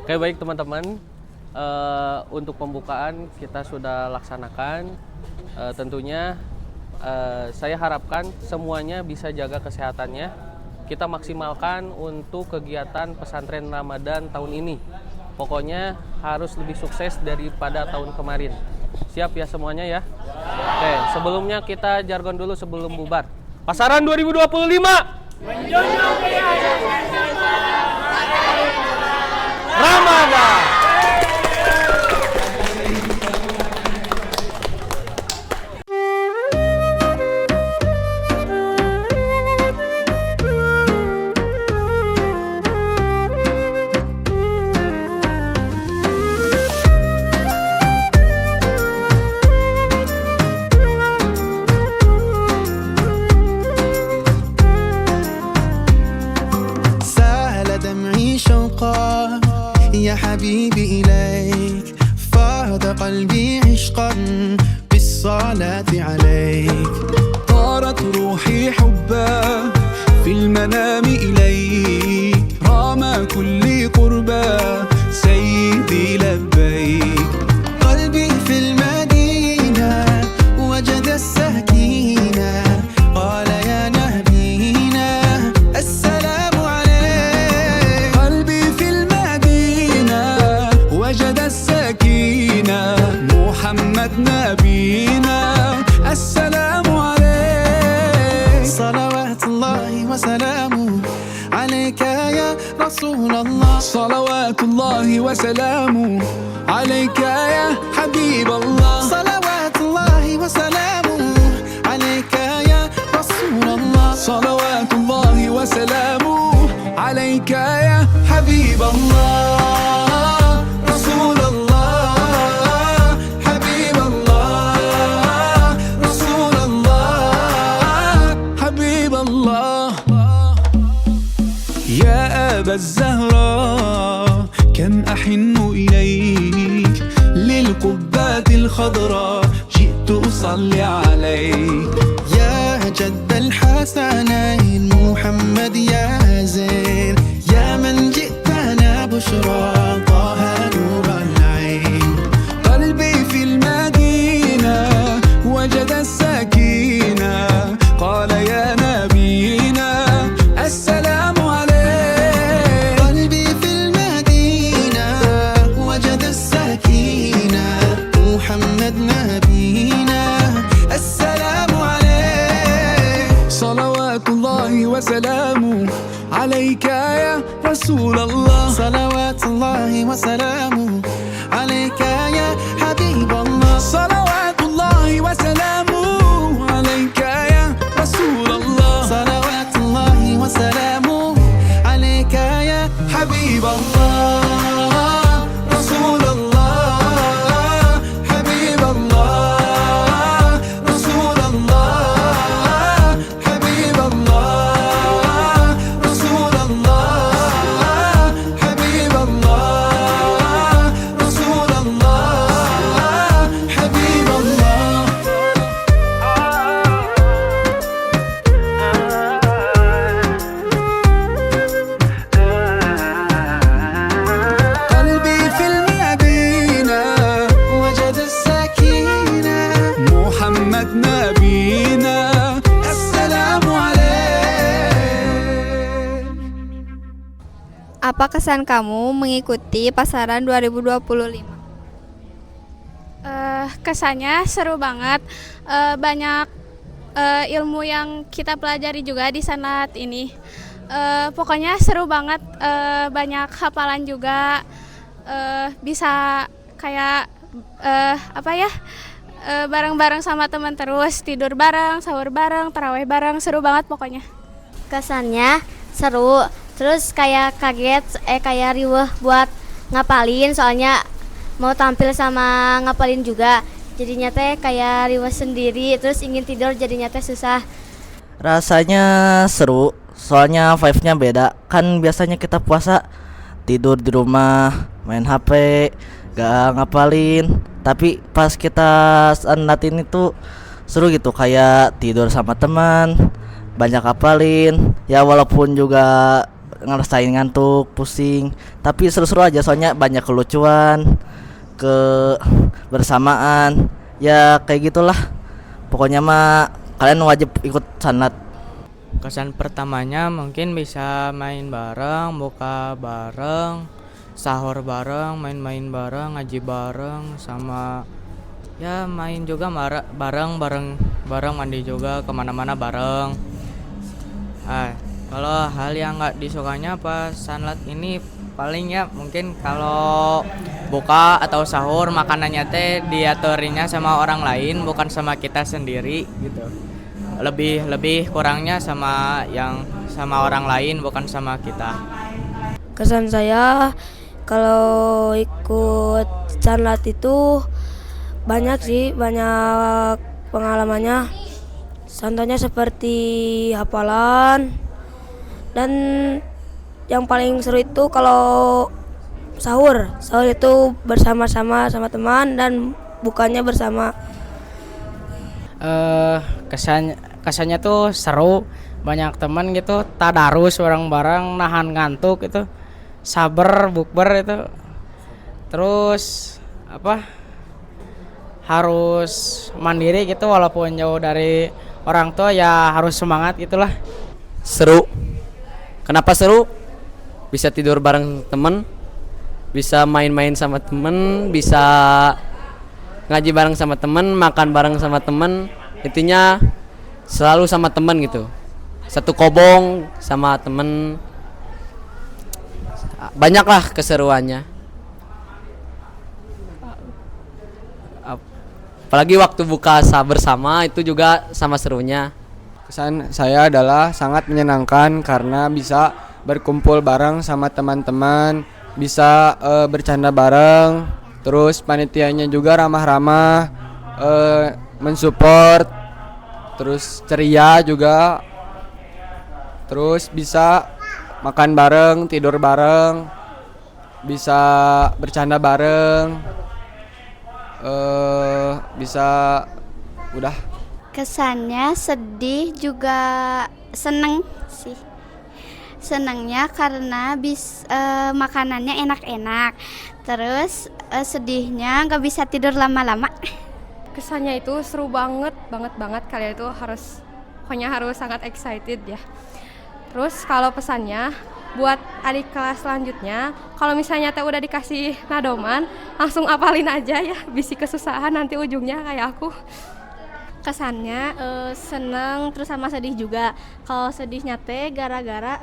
Oke, baik teman-teman. Untuk pembukaan kita sudah laksanakan. Tentunya saya harapkan semuanya bisa jaga kesehatannya. Kita maksimalkan untuk kegiatan pesantren Ramadan tahun ini. Pokoknya harus lebih sukses daripada tahun kemarin. Siap ya semuanya ya? Oke, sebelumnya kita jargon dulu sebelum bubar. Pasaran 2025. Menjunjung Ramadan. يا حبيبي إليك فاض قلبي عشقا بالصلاة عليك طارت روحي حبا في المنام إليك رام كل قربا سيدي لبيك قلبي في المدينة وجد السكينة قال يا نبينا السلام عليك قلبي في المدينة وجد السكينة محمد نبينا السلام عليك صلوات الله وسلامه عليك يا رسول الله صلوات الله وسلامه عليك يا حبيب الله صلوات الله وسلامه عليك يا رسول الله صلوات الله وسلامه عليك يا حبيب الله رسول الله حبيب الله رسول الله حبيب الله يا أبا الزهراء كم أحن إليك للقبات الخضراء جئت أصلي عليك يا جد الحسنين محمد يا زين يا من جئتنا بشرى طه نور العين قلبي في المدينة وجد السكينة قال يا نبينا السلام عليك قلبي في المدينة وجد السكينة محمد نبينا السلام عليك صلوات الله وسلامه عليك يا رسول الله صلوات الله وسلامه عليك يا حبيب الله صلوات الله وسلامه عليك يا رسول الله صلوات الله وسلامه عليك يا حبيب الله رسول الله حبيب الله رسول الله حبيب الله رسول الله حبيب الله رسول الله حبيب الله قلبي في المدينة وجد السكينة محمد نبينا السلام عليك. Apa kesan kamu mengikuti pasaran 2025? Kesannya seru banget, banyak ilmu yang kita pelajari juga di sana ini. Pokoknya seru banget, banyak hafalan juga, bisa kayak bareng-bareng sama teman terus tidur bareng, sahur bareng, tarawih bareng, seru banget pokoknya. Kesannya seru, terus kayak kaget, kayak riweh buat ngapalin, soalnya mau tampil sama ngapalin juga. Jadinya teh kayak riweh sendiri, terus ingin tidur jadinya teh susah. Rasanya seru, soalnya vibe-nya beda. Kan biasanya kita puasa tidur di rumah, main HP, gak ngapalin. Tapi pas kita natin itu seru gitu, kayak tidur sama teman, banyak hafalin. Ya walaupun juga ngerasain ngantuk, pusing. Tapi seru-seru aja soalnya banyak kelucuan, kebersamaan. Ya kayak gitulah. Pokoknya mah kalian wajib ikut sanlat. Kesan pertamanya mungkin bisa main bareng, buka bareng, sahur bareng, main-main bareng, ngaji bareng, sama ya main juga bareng mandi juga kemana-mana bareng. Kalau hal yang nggak disukanya pas sanlat ini paling ya mungkin kalau buka atau sahur makanannya teh diaturinnya sama orang lain bukan sama kita sendiri gitu. Lebih kurangnya sama orang lain bukan sama kita. Kesan saya kalau ikut sanlat itu banyak pengalamannya. Contohnya seperti hafalan, dan yang paling seru itu kalau sahur itu bersama-sama sama teman dan bukanya bersama. Kesannya tuh seru, banyak teman gitu, tadarus bareng-bareng, nahan ngantuk itu, sabar bukber itu, terus harus mandiri gitu walaupun jauh dari orang tua ya harus semangat gitulah. Seru. Kenapa seru? Bisa tidur bareng temen, bisa main-main sama temen, bisa ngaji bareng sama temen, makan bareng sama temen. Intinya selalu sama temen gitu. Satu kobong sama temen. Banyaklah keseruannya. Apalagi waktu buka bersama itu juga sama serunya. Kesan saya adalah sangat menyenangkan karena bisa berkumpul bareng sama teman-teman, bisa bercanda bareng, terus panitianya juga ramah-ramah, mensupport, terus ceria juga, terus bisa makan bareng, tidur bareng, bisa bercanda bareng, bisa udah. Kesannya sedih juga seneng sih. Senangnya karena makanannya enak-enak. Terus sedihnya nggak bisa tidur lama-lama. Kesannya itu seru banget. Kalian itu pokoknya harus sangat excited ya. Terus kalau pesannya buat adik kelas selanjutnya, kalau misalnya teh udah dikasih nadoman, langsung apalin aja ya, bisi kesusahan nanti ujungnya kayak aku. Kesannya seneng terus sama sedih juga. Kalau sedihnya teh gara-gara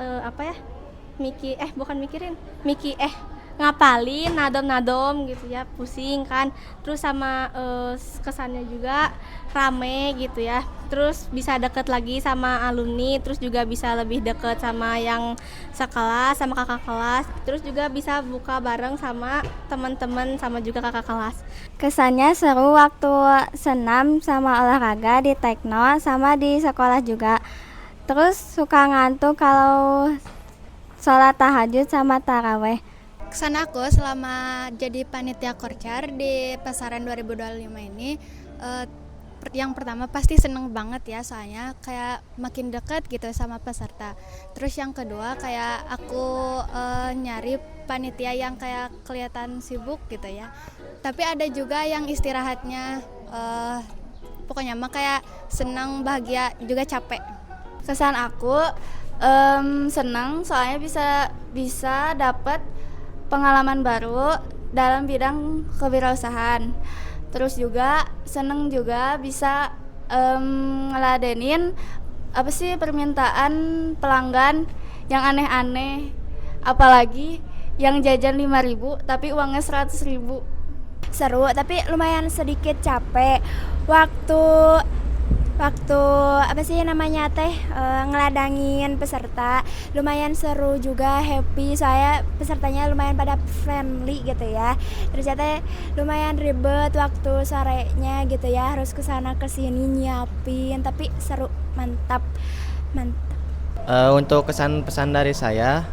ngapalin nadom gitu ya, pusing kan. Terus sama kesannya juga rame gitu ya, terus bisa deket lagi sama alumni, terus juga bisa lebih deket sama yang sekelas, sama kakak kelas, terus juga bisa buka bareng sama teman-teman sama juga kakak kelas. Kesannya seru waktu senam sama olahraga di tekno sama di sekolah juga. Terus suka ngantuk kalau sholat tahajud sama taraweh. Kesan aku selama jadi panitia Korcar di Pasaran 2025 ini, yang pertama pasti seneng banget ya, soalnya kayak makin deket gitu sama peserta. Terus yang kedua kayak aku nyari panitia yang kayak kelihatan sibuk gitu ya, tapi ada juga yang istirahatnya, pokoknya mah kayak seneng, bahagia, juga capek. Kesan aku seneng soalnya bisa dapat pengalaman baru dalam bidang kewirausahaan. Terus juga seneng juga bisa ngeladenin permintaan pelanggan yang aneh-aneh, apalagi yang jajan 5.000 tapi uangnya 100.000. Seru tapi lumayan sedikit capek waktu ngeladangin peserta. Lumayan seru juga, happy, soalnya pesertanya lumayan pada friendly gitu ya. Terus lumayan ribet waktu sorenya gitu ya, harus kesana kesini nyiapin, tapi seru, mantap. Untuk kesan-pesan dari saya,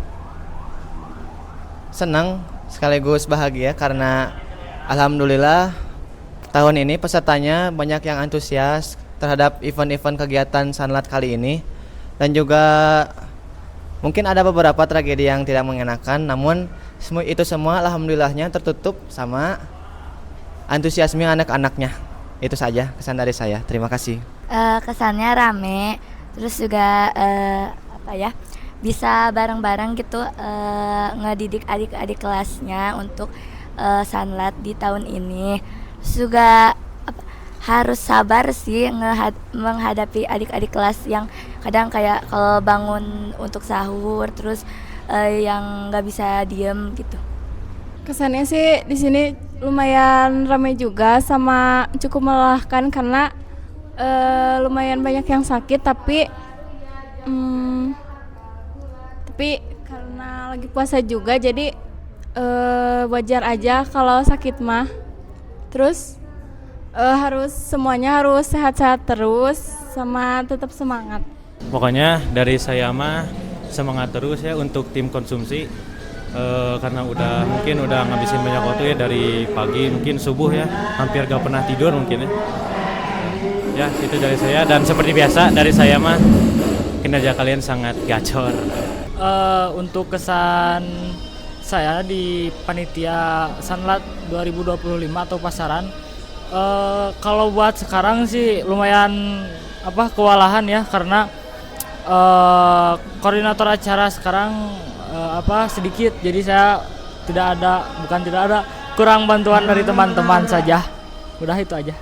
senang sekaligus bahagia karena alhamdulillah tahun ini pesertanya banyak yang antusias terhadap event-event kegiatan sanlat kali ini, dan juga Mungkin ada beberapa tragedi yang tidak mengenakan, namun itu semua alhamdulillahnya tertutup sama antusiasme anak-anaknya. Itu saja kesan dari saya. Terima kasih. Kesannya rame, terus juga bisa bareng-bareng gitu ngedidik adik-adik kelasnya untuk Sanlat di tahun ini. Terus juga harus sabar sih menghadapi adik-adik kelas yang kadang kayak kalau bangun untuk sahur terus yang nggak bisa diem gitu. Kesannya sih di sini lumayan ramai juga sama cukup melelahkan karena lumayan banyak yang sakit tapi karena lagi puasa juga jadi wajar aja kalau sakit mah. Terus semuanya harus sehat-sehat terus sama tetap semangat. Pokoknya dari saya mah semangat terus ya untuk tim konsumsi karena mungkin udah ngabisin banyak waktu ya dari pagi mungkin subuh ya hampir gak pernah tidur mungkin ya. Ya itu dari saya dan seperti biasa dari saya mah kinerja kalian sangat gacor. Untuk kesan saya di panitia Sanlat 2025 atau pasaran kalau buat sekarang sih lumayan kewalahan ya karena koordinator acara sekarang sedikit jadi saya kurang bantuan dari teman-teman saja. Udah itu aja.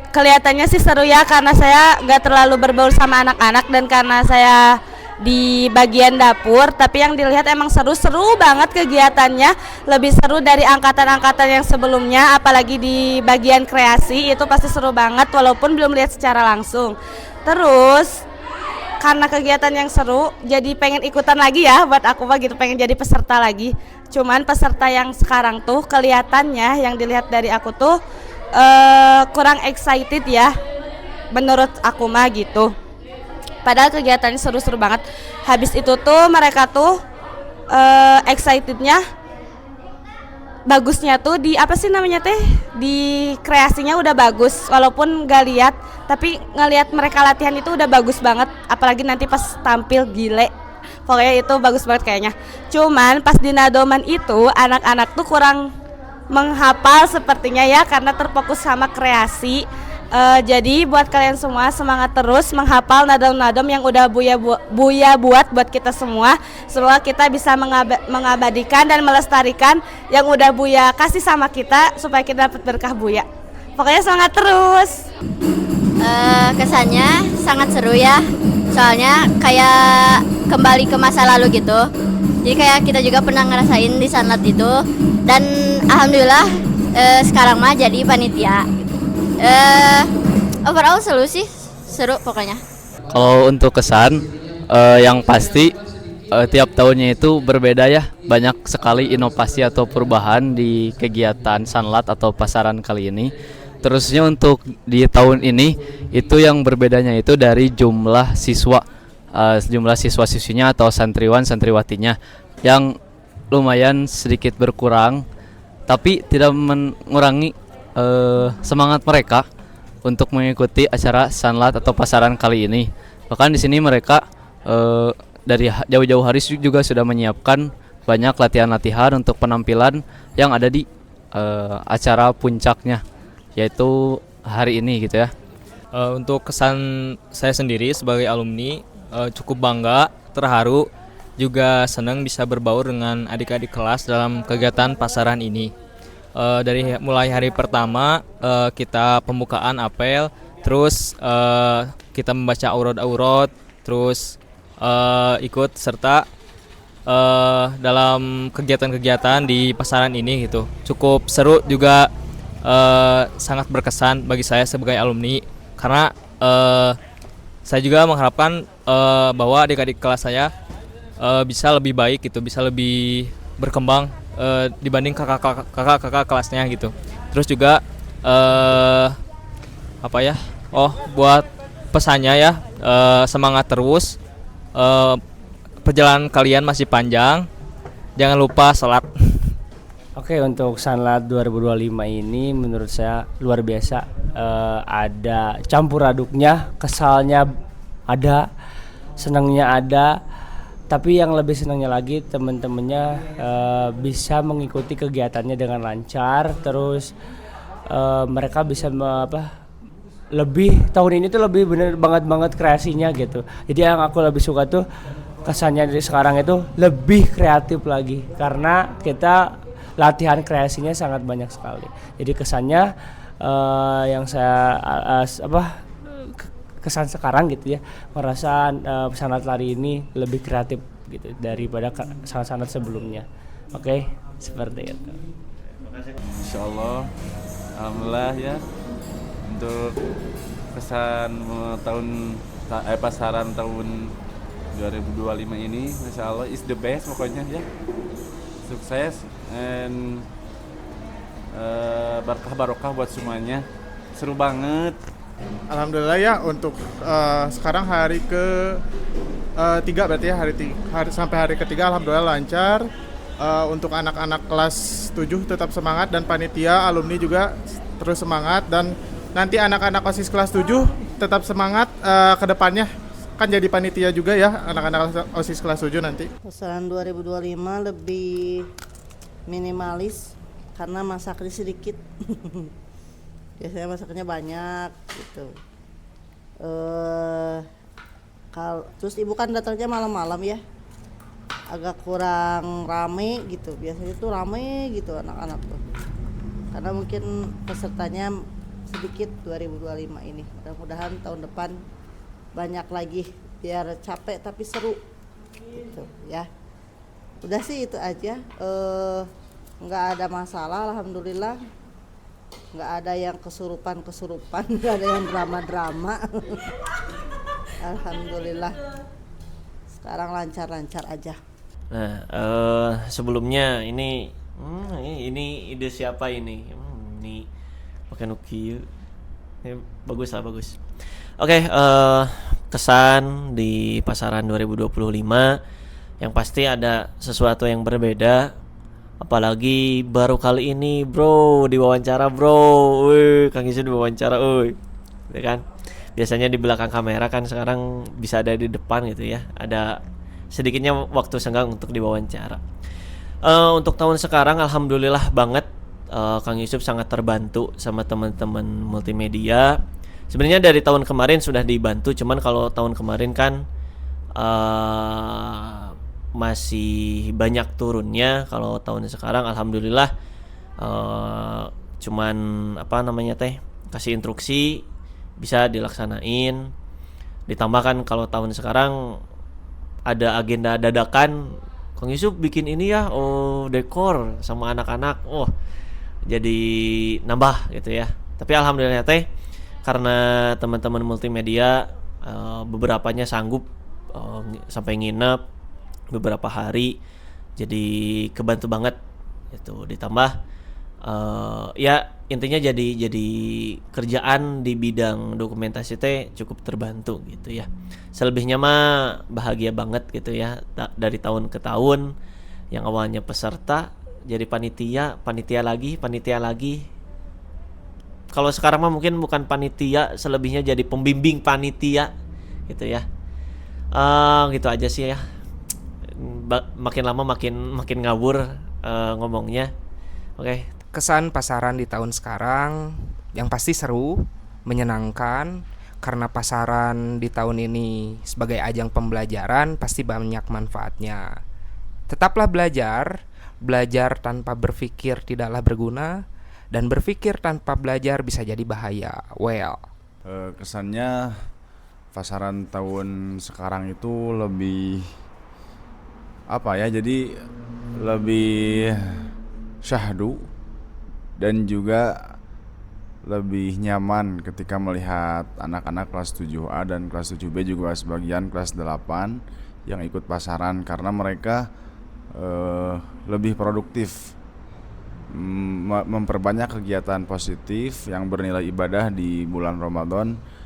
Kelihatannya sih seru ya karena saya nggak terlalu berbaur sama anak-anak dan karena saya di bagian dapur, tapi yang dilihat emang seru-seru banget kegiatannya, lebih seru dari angkatan-angkatan yang sebelumnya, apalagi di bagian kreasi itu pasti seru banget walaupun belum lihat secara langsung. Terus karena kegiatan yang seru jadi pengen ikutan lagi ya buat aku mah gitu, pengen jadi peserta lagi. Cuman peserta yang sekarang tuh kelihatannya yang dilihat dari aku tuh kurang excited ya menurut aku mah gitu. Padahal kegiatannya seru-seru banget. Habis itu tuh mereka tuh excitednya bagusnya tuh di di kreasinya udah bagus walaupun gak lihat, tapi ngelihat mereka latihan itu udah bagus banget, apalagi nanti pas tampil gile. Pokoknya itu bagus banget kayaknya. Cuman pas di nadoman itu anak-anak tuh kurang menghafal sepertinya ya karena terfokus sama kreasi. Jadi buat kalian semua semangat terus menghafal nadam-nadam yang udah Buya buat buat kita semua. Semoga kita bisa mengabadikan dan melestarikan yang udah Buya kasih sama kita supaya kita dapat berkah Buya. Pokoknya semangat terus. Kesannya sangat seru ya, soalnya kayak kembali ke masa lalu gitu. Jadi kayak kita juga pernah ngerasain di Sanlat itu dan alhamdulillah sekarang mah jadi panitia. Overall seru pokoknya. Kalau untuk kesan yang pasti tiap tahunnya itu berbeda ya, banyak sekali inovasi atau perubahan di kegiatan Sanlat atau pasaran kali ini. Terusnya untuk di tahun ini itu yang berbedanya itu dari jumlah siswa-siswinya atau santriwan santriwatinya yang lumayan sedikit berkurang, tapi tidak mengurangi semangat mereka untuk mengikuti acara Sanlat atau pasaran kali ini. Bahkan di sini mereka dari jauh-jauh hari juga sudah menyiapkan banyak latihan-latihan untuk penampilan yang ada di acara puncaknya, yaitu hari ini gitu ya. Untuk kesan saya sendiri sebagai alumni cukup bangga, terharu, juga senang bisa berbaur dengan adik-adik kelas dalam kegiatan pasaran ini. Dari mulai hari pertama kita pembukaan apel, terus kita membaca aurat-aurat, terus ikut serta dalam kegiatan-kegiatan di pasaran ini gitu. Cukup seru juga, sangat berkesan bagi saya sebagai alumni karena saya juga mengharapkan bahwa adik-adik kelas saya bisa lebih baik gitu, bisa lebih berkembang dibanding kakak kelasnya gitu. Terus juga buat pesannya ya, semangat terus, perjalanan kalian masih panjang, jangan lupa sholat. Oke, untuk Sanlat 2025 ini menurut saya luar biasa. Ada campur aduknya, kesalnya ada, senangnya ada, Tapi yang lebih senangnya lagi teman-temannya bisa mengikuti kegiatannya dengan lancar, terus mereka bisa lebih tahun ini tuh lebih bener banget kreasinya gitu. Jadi yang aku lebih suka tuh kesannya dari sekarang itu lebih kreatif lagi karena kita latihan kreasinya sangat banyak sekali. Jadi kesannya yang saya kesan sekarang gitu ya, merasa sanat lari ini lebih kreatif gitu daripada sanat-sanat sebelumnya. Oke, seperti itu. Insyaallah, alhamdulillah ya untuk kesan pasaran tahun 2025 ini, Masya Allah is the best pokoknya ya, sukses and barokah buat semuanya, seru banget. Alhamdulillah ya untuk sekarang hari ke 3 berarti ya, sampai hari ketiga alhamdulillah lancar. Untuk anak-anak kelas 7 tetap semangat dan panitia alumni juga terus semangat, dan nanti anak-anak OSIS kelas 7 tetap semangat ke depannya, kan jadi panitia juga ya anak-anak OSIS kelas 7 nanti. Pasaran 2025 lebih minimalis karena masaknya sedikit. Biasanya masaknya banyak gitu. Terus ibu kan datangnya malam-malam ya, agak kurang rame gitu. Biasanya tuh rame gitu anak-anak tuh, karena mungkin pesertanya sedikit 2025 ini. Mudah-mudahan tahun depan banyak lagi, biar capek tapi seru gitu ya. Udah sih itu aja, nggak ada masalah alhamdulillah, nggak ada yang kesurupan, nggak ada yang drama. Alhamdulillah sekarang lancar aja. Nah, sebelumnya ini ide siapa ini? Ini pakai Nokia. Bagus. Oke, kesan di pasaran 2025 yang pasti ada sesuatu yang berbeda. Apalagi baru kali ini bro diwawancara bro. Kang Isu diwawancara ya kan. Biasanya di belakang kamera kan, sekarang bisa ada di depan gitu ya. Ada sedikitnya waktu senggang untuk diwawancara. Untuk tahun sekarang alhamdulillah banget, Kang Yusuf sangat terbantu sama teman-teman multimedia. Sebenarnya dari tahun kemarin sudah dibantu, cuman kalau tahun kemarin kan masih banyak turunnya. Kalau tahun sekarang alhamdulillah cuman kasih instruksi bisa dilaksanain. Ditambahkan kalau tahun sekarang ada agenda dadakan, Kang Yusuf bikin ini ya, dekor sama anak-anak, jadi nambah gitu ya. Tapi alhamdulillah karena teman-teman multimedia beberapanya sanggup sampai nginep beberapa hari, jadi kebantu banget itu. Ditambah ya intinya jadi kerjaan di bidang dokumentasi cukup terbantu gitu ya. Selebihnya mah bahagia banget gitu ya, dari tahun ke tahun. Yang awalnya peserta jadi panitia lagi. Kalau sekarang mah mungkin bukan panitia, selebihnya jadi pembimbing panitia gitu ya. Gitu aja sih ya. Makin lama makin ngawur ngomongnya. Oke. Kesan pasaran di tahun sekarang yang pasti seru, menyenangkan, karena pasaran di tahun ini sebagai ajang pembelajaran pasti banyak manfaatnya. Tetaplah belajar tanpa berpikir tidaklah berguna, dan berpikir tanpa belajar bisa jadi bahaya. Kesannya pasaran tahun sekarang itu lebih jadi lebih syahdu dan juga lebih nyaman ketika melihat anak-anak kelas 7A dan kelas 7B, juga sebagian kelas 8 yang ikut pasaran, karena mereka lebih produktif, memperbanyak kegiatan positif yang bernilai ibadah di bulan Ramadan.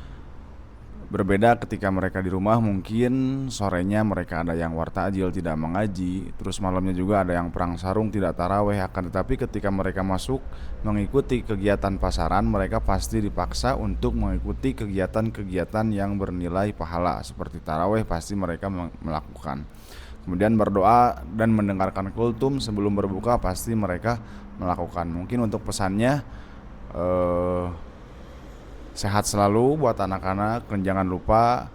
Berbeda ketika mereka di rumah, mungkin sorenya mereka ada yang wartajil tidak mengaji, terus malamnya juga ada yang perang sarung tidak taraweh. Akan tetapi ketika mereka masuk mengikuti kegiatan pasaran, mereka pasti dipaksa untuk mengikuti kegiatan-kegiatan yang bernilai pahala seperti taraweh, pasti mereka melakukan. Kemudian berdoa dan mendengarkan kultum sebelum berbuka pasti mereka melakukan. Mungkin untuk pesannya sehat selalu buat anak-anak, dan jangan lupa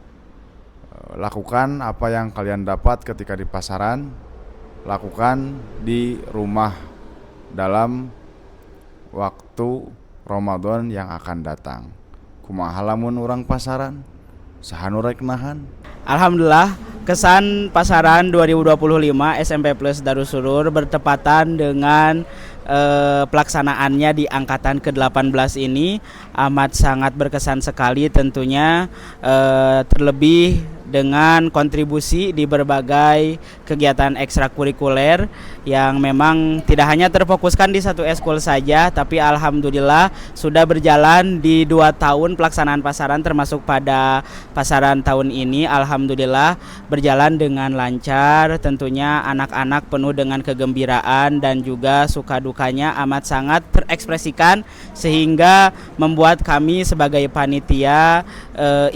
lakukan apa yang kalian dapat ketika di pasaran, lakukan di rumah dalam waktu Ramadan yang akan datang. Kumaha lamun urang pasaran, saha nu rek nahan. Alhamdulillah, kesan pasaran 2025 SMP Plus Darussurur bertepatan dengan pelaksanaannya di angkatan ke-18 ini amat sangat berkesan sekali tentunya, terlebih dengan kontribusi di berbagai kegiatan ekstrakurikuler yang memang tidak hanya terfokuskan di satu eskul saja, tapi alhamdulillah sudah berjalan di 2 tahun pelaksanaan pasaran, termasuk pada pasaran tahun ini alhamdulillah berjalan dengan lancar. Tentunya anak-anak penuh dengan kegembiraan dan juga suka dukanya amat sangat terekspresikan, sehingga membuat kami sebagai panitia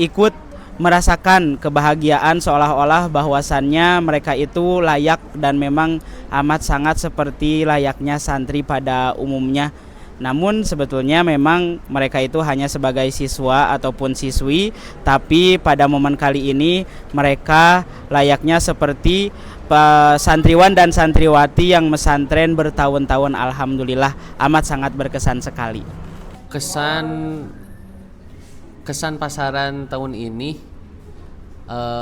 ikut merasakan kebahagiaan seolah-olah bahwasannya mereka itu layak dan memang amat sangat seperti layaknya santri pada umumnya. Namun sebetulnya memang mereka itu hanya sebagai siswa ataupun siswi, tapi pada momen kali ini mereka layaknya seperti santriwan dan santriwati yang mesantren bertahun-tahun. Alhamdulillah amat sangat berkesan sekali. Kesan pasaran tahun ini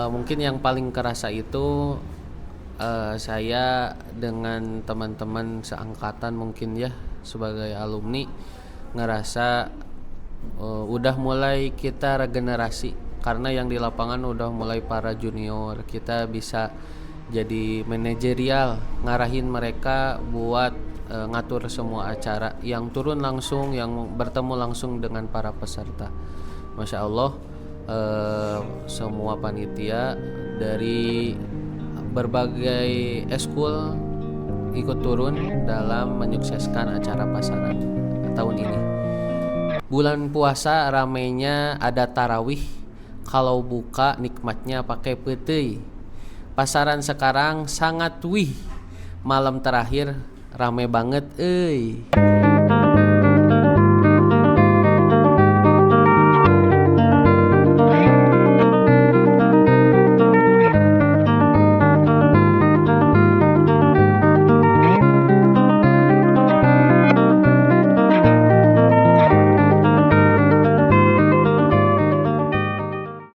mungkin yang paling kerasa itu saya dengan teman-teman seangkatan mungkin ya sebagai alumni ngerasa udah mulai kita regenerasi, karena yang di lapangan udah mulai para junior, kita bisa jadi manajerial ngarahin mereka buat ngatur semua acara, yang turun langsung, yang bertemu langsung dengan para peserta. Masya Allah, semua panitia dari berbagai eskul ikut turun dalam menyukseskan acara pasaran tahun ini. Bulan puasa ramainya ada tarawih, kalau buka nikmatnya pakai petei. Pasaran sekarang sangat wih, malam terakhir rame banget euy.